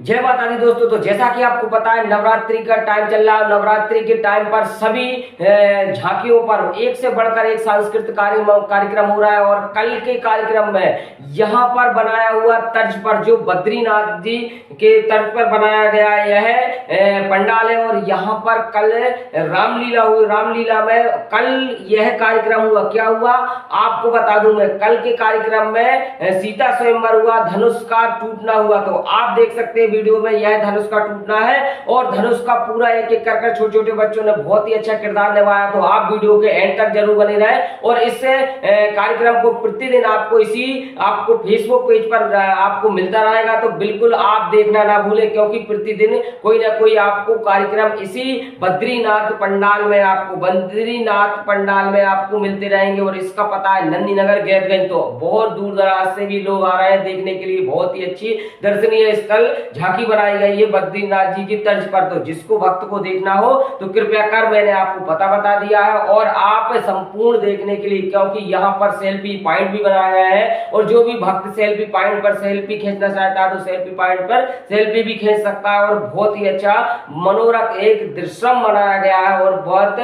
जय माता दी दोस्तों। तो जैसा कि आपको पता है नवरात्रि का टाइम चल रहा है। नवरात्रि के टाइम पर सभी झांकियों पर एक से बढ़कर एक सांस्कृतिक कार्यक्रम हो रहा है और कल के कार्यक्रम में यहाँ पर बनाया हुआ तर्ज पर जो बद्रीनाथ जी के तर्ज पर बनाया गया यह पंडाल है और यहाँ पर कल रामलीला हुई। रामलीला में कल यह कार्यक्रम हुआ। क्या हुआ आपको बता दूं मैं, कल के कार्यक्रम में सीता स्वयंवर हुआ, धनुष का टूटना हुआ। तो आप देख सकते हैं वीडियो में यह धनुष का टूटना है और धनुष का पूरा एक एक कर छोटे छोटे बच्चों ने बहुत ही अच्छा किरदार निभाया। तो आप वीडियो के एंड तक जरूर बने रहें और इस कार्यक्रम को प्रतिदिन आपको फेसबुक पेज पर आपको मिलता रहेगा। तो बिल्कुल आप देखना ना भूलें क्योंकि प्रतिदिन कोई ना कोई आपको कार्यक्रम इसी बद्रीनाथ पंडाल में आपको मिलते रहेंगे। और इसका पता है नंदी नगर गैदगंज, तो बहुत दूर दराज से भी लोग आ रहे हैं देखने के लिए। बहुत ही अच्छी दर्शनीय स्थल झांकी बनाई गई है बद्रीनाथ जी की तर्ज पर। तो जिसको भक्त को देखना हो तो कृपया कर मैंने आपको पता बता दिया है और आप संपूर्ण देखने के लिए, क्योंकि यहाँ पर सेल्फी पॉइंट भी बनाया गया है और जो भी भक्त सेल्फी पॉइंट पर सेल्फी खींचना चाहता है तो सेल्फी पॉइंट पर सेल्फी भी खींच सकता है। और बहुत ही अच्छा मनोरक एक दृश्य बनाया गया है और बहुत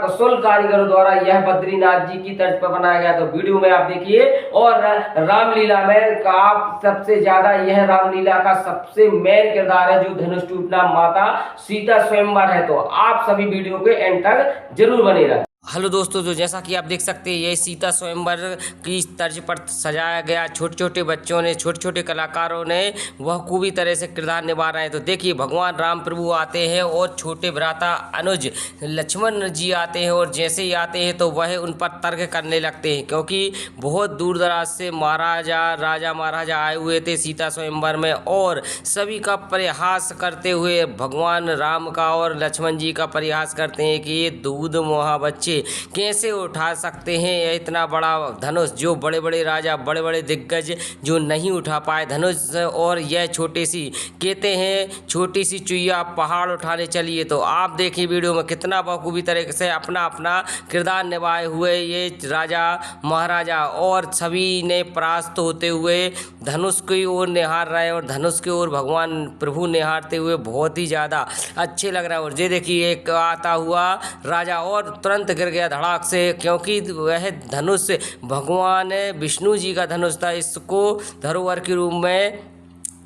कुशल कारीगर द्वारा यह बद्रीनाथ जी की तर्ज पर बनाया गया। तो वीडियो में आप देखिए। और रामलीला में आप सबसे ज्यादा यह रामलीला का सबसे मेन किरदार है जो धनुष टूटना माता सीता स्वयंवर है। तो आप सभी वीडियो के एंड तक जरूर बने रहें। हेलो दोस्तों, तो जैसा कि आप देख सकते हैं ये सीता स्वयंवर की तर्ज पर सजाया गया। छोटे छोटे बच्चों ने, छोटे छोटे कलाकारों ने वह खूबी तरह से किरदार निभा रहे हैं। तो देखिए भगवान राम प्रभु आते हैं और छोटे भ्राता अनुज लक्ष्मण जी आते हैं और जैसे ही आते हैं तो वह उन पर तर्क करने लगते हैं क्योंकि बहुत दूर दराज से राजा महाराजा आए हुए थे सीता स्वयंवर में और सभी का परिहास करते हुए भगवान राम का और लक्ष्मण जी का परिहास करते हैं कि ये दूध मोहा बच्चे कैसे उठा सकते हैं इतना बड़ा धनुष, जो बड़े बड़े राजा बड़े बड़े दिग्गज जो नहीं उठा पाए धनुष। और यह छोटी सी कहते हैं छोटी सी चुईया पहाड़ उठाने चलिए। तो आप देखिए वीडियो में कितना बखूबी तरीके से अपना अपना किरदार निभाए हुए ये राजा महाराजा और सभी ने परास्त होते हुए धनुष की ओर निहार रहे और धनुष की ओर भगवान प्रभु निहारते हुए बहुत ही ज़्यादा अच्छे लग रहा है। और ये देखिए एक आता हुआ राजा और तुरंत गिर गया धड़ाक से क्योंकि वह धनुष भगवान विष्णु जी का धनुष था। इसको धरोहर के रूप में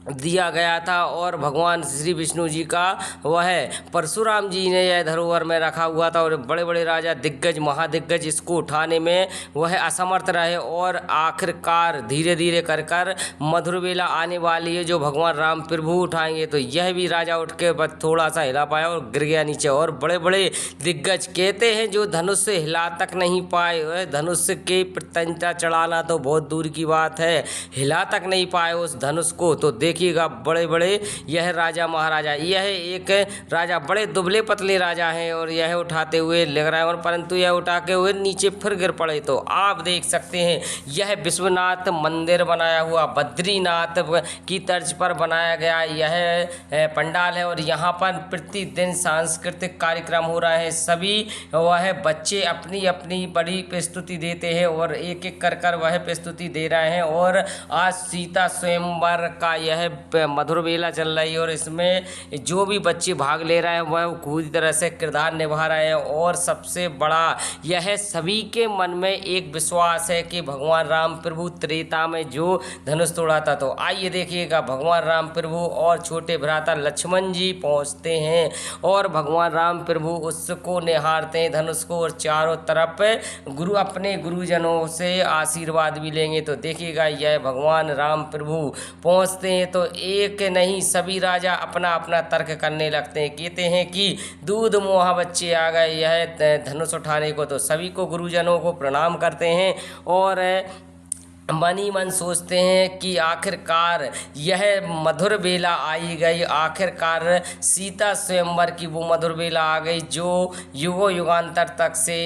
दिया गया था और भगवान श्री विष्णु जी का वह परशुराम जी ने यह धरोहर में रखा हुआ था। और बड़े बड़े राजा दिग्गज महादिग्गज इसको उठाने में वह असमर्थ रहे और आखिरकार धीरे धीरे कर मधुर बेला आने वाली है जो भगवान राम प्रभु उठाएंगे। तो यह भी राजा उठ के बस थोड़ा सा हिला पाया और गिर गया नीचे। और बड़े बड़े दिग्गज कहते हैं जो धनुष से हिला तक नहीं पाए, वह धनुष के प्रत्यंता चढ़ाना तो बहुत दूर की बात है, हिला तक नहीं पाए उस धनुष को। तो देखिएगा बड़े बड़े यह राजा महाराजा, यह एक राजा बड़े दुबले पतले राजा हैं और यह उठाते हुए लग रहा है और परंतु यह उठा के हुए नीचे फिर गिर पड़े। तो आप देख सकते हैं यह विश्वनाथ मंदिर बनाया हुआ बद्रीनाथ की तर्ज पर बनाया गया यह पंडाल है और यहाँ पर प्रतिदिन सांस्कृतिक कार्यक्रम हो रहा है। सभी वह बच्चे अपनी अपनी बड़ी प्रस्तुति देते हैं और एक एक कर वह प्रस्तुति दे रहे हैं। और आज सीता स्वयंवर का यह मधुर बेला चल रही है और इसमें जो भी बच्चे भाग ले रहे हैं वह पूरी तरह से किरदार निभा रहे हैं। और सबसे बड़ा यह सभी के मन में एक विश्वास है कि भगवान राम प्रभु त्रेता में जो धनुष तोड़ा था। तो आइए देखिएगा भगवान राम प्रभु और छोटे भ्राता लक्ष्मण जी पहुंचते हैं और भगवान राम प्रभु उसको निहारते हैं धनुष को और चारों तरफ अपने गुरुजनों से आशीर्वाद भी लेंगे। तो देखिएगा यह भगवान राम प्रभु पहुंचते हैं तो एक नहीं सभी राजा अपना अपना तर्क करने लगते हैं, कहते हैं कि दूध मोहा बच्चे आ गए यह धनुष उठाने को। तो सभी को गुरुजनों को प्रणाम करते हैं और मन ही मन सोचते हैं कि आखिरकार यह मधुर बेला आई गई, आखिरकार सीता स्वयंवर की वो मधुर बेला आ गई जो युगों युगांतर तक से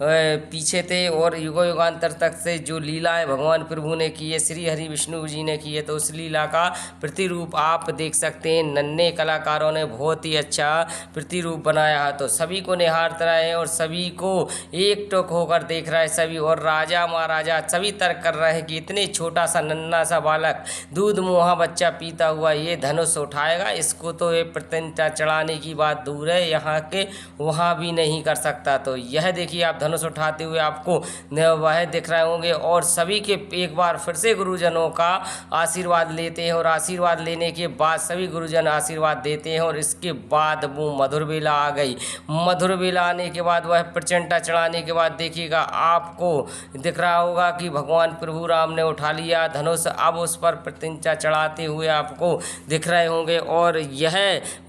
पीछे थे, और युगों युगांतर तक से जो लीलाएं भगवान प्रभु ने की है, श्री हरि विष्णु जी ने की है, तो उस लीला का प्रतिरूप आप देख सकते हैं। नन्हे कलाकारों ने बहुत ही अच्छा प्रतिरूप बनाया है, तो सभी को निहारते रहे और सभी को एकटुक होकर देख रहा है सभी, और राजा महाराजा सभी तर्क कर रहे हैं कि इतने छोटा सा नन्हा सा बालक दूध मुहा बच्चा पीता हुआ ये धनुष उठाएगा, इसको तो ये प्रतिष्ठा चढ़ाने की बात दूर है, यहाँ के वहाँ भी नहीं कर सकता। तो यह देखिए आप धनुष उठाते हुए आपको वह दिख रहे होंगे, और सभी के एक बार फिर से गुरुजनों का आशीर्वाद लेते हैं, और आशीर्वाद लेने के बाद सभी गुरुजन आशीर्वाद देते हैं, और इसके बाद वो मधुर बेला आ गई। मधुर बेला आने के बाद वह प्रचंडा चढ़ाने के बाद देखिएगा आपको दिख रहा होगा कि भगवान प्रभु राम ने उठा लिया धनुष, अब उस पर प्रतिष्ठा चढ़ाते हुए आपको दिख रहे होंगे। और यह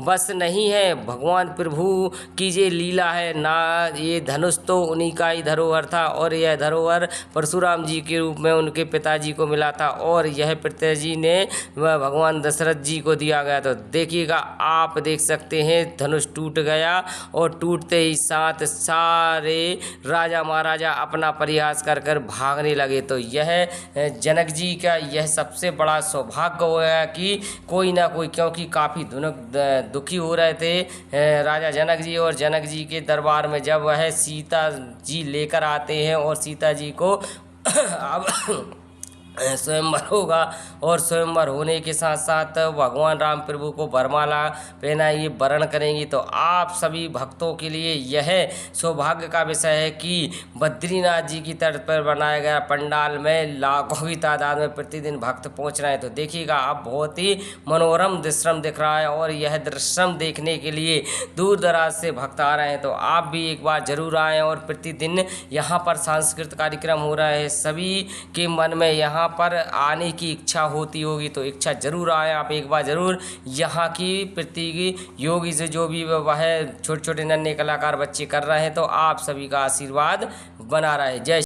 बस नहीं है भगवान प्रभु की ये लीला है ना, ये धनुष तो उन्हीं का ही धरोहर था, और यह धरोहर परशुराम जी के रूप में उनके पिताजी को मिला था, और यह पिताजी ने भगवान दशरथ जी को दिया गया। तो देखिएगा आप देख सकते हैं धनुष टूट गया, और टूटते ही साथ सारे राजा महाराजा अपना प्रयास कर कर भागने लगे। तो यह जनक जी का यह सबसे बड़ा सौभाग्य होगा कि कोई ना कोई, क्योंकि काफ़ी दुखी हो रहे थे राजा जनक जी, और जनक जी के दरबार में जब वह सीता जी लेकर आते हैं, और सीता जी को अब स्वयंवर होगा, और स्वयंवर होने के साथ साथ भगवान राम प्रभु को वरमाला पहनाइए, वरण करेंगी। तो आप सभी भक्तों के लिए यह सौभाग्य का विषय है कि बद्रीनाथ जी की तर्ज पर बनाया गया पंडाल में लाखों की तादाद में प्रतिदिन भक्त पहुंच रहे हैं। तो देखिएगा आप बहुत ही मनोरम दृश्य दिख रहा है, और यह दृश्य देखने के लिए दूर दराज से भक्त आ रहे हैं। तो आप भी एक बार जरूर आएँ, और प्रतिदिन यहाँ पर सांस्कृतिक कार्यक्रम हो रहा है, सभी के मन में यहाँ पर आने की इच्छा होती होगी, तो इच्छा जरूर आए आप एक बार जरूर। यहाँ की प्रतियोगी से जो भी वह छोटे छोटे नन्हे कलाकार बच्चे कर रहे हैं, तो आप सभी का आशीर्वाद बना रहे। जय